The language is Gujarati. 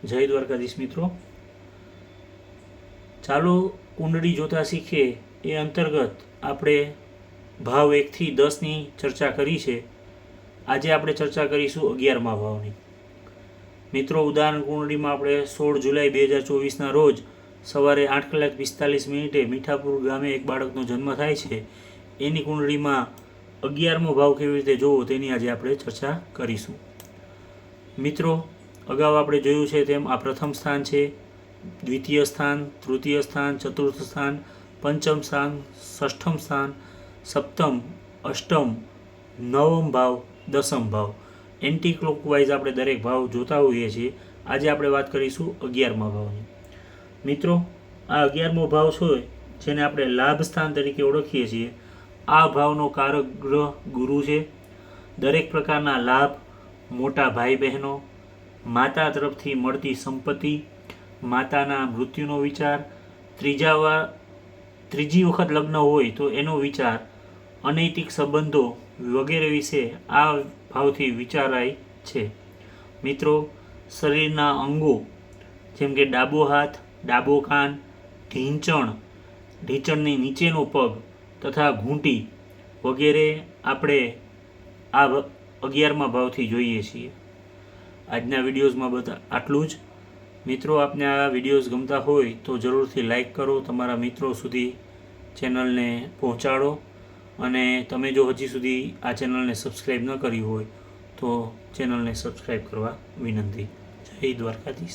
જય દ્વારકાધીશ મિત્રો, ચાલો કુંડળી જોતા શીખીએ એ અંતર્ગત આપણે ભાવ 1 થી 10ની ચર્ચા કરી છે. આજે આપણે ચર્ચા કરીશું 11મા ભાવની. મિત્રો, ઉદાહરણ કુંડળીમાં આપણે 16 જુલાઈ 2024ના રોજ સવારે 8:45 મીઠાપુર ગામે એક બાળકનો જન્મ થાય છે. એની કુંડળીમાં 11મો ભાવ કેવી રીતે જોવો તેની આજે આપણે ચર્ચા કરીશું. મિત્રો, અગાઉ આપણે જોયું છે તેમ આ પ્રથમ સ્થાન છે, દ્વિતીય સ્થાન, તૃતીય સ્થાન, ચતુર્થ સ્થાન, પંચમ સ્થાન, ષષ્ઠમ સ્થાન, સપ્તમ, અષ્ટમ, નવમ ભાવ, દસમ ભાવ. એન્ટી ક્લોકવાઇઝ આપણે દરેક ભાવ જોતા હોઈએ છીએ. આજે આપણે વાત કરીશું 11મા ભાવની. મિત્રો, આ 11મો ભાવ છે જેને આપણે લાભ સ્થાન તરીકે ઓળખીએ છીએ. આ ભાવનો કારક ગ્રહ ગુરુ છે. દરેક પ્રકારના લાભ, મોટા ભાઈ બહેનો, માતા તરફથી મળતી સંપત્તિ, માતાના મૃત્યુનો વિચાર, ત્રીજી વખત લગ્ન હોય તો એનો વિચાર, અનૈતિક સંબંધો વગેરે વિશે આ ભાવથી વિચારાય છે. મિત્રો, શરીરના અંગો જેમ કે ડાબો હાથ, ડાબો કાન, ઢીંચણની નીચેનો પગ તથા ઘૂંટી વગેરે આપણે આ 11મા ભાવથી જોઈએ છીએ. આજના વિડીયોઝમાં આટલું જ. મિત્રો, આપને આ વિડીયોઝ ગમતા હોય તો જરૂરથી લાઈક કરો, તમારા મિત્રો સુધી ચેનલને પહોંચાડો, અને તમે જો હજી સુધી આ ચેનલને સબસ્ક્રાઈબ ન કરી હોય તો ચેનલને સબસ્ક્રાઈબ કરવા વિનંતી. જય દ્વારકાધીશ.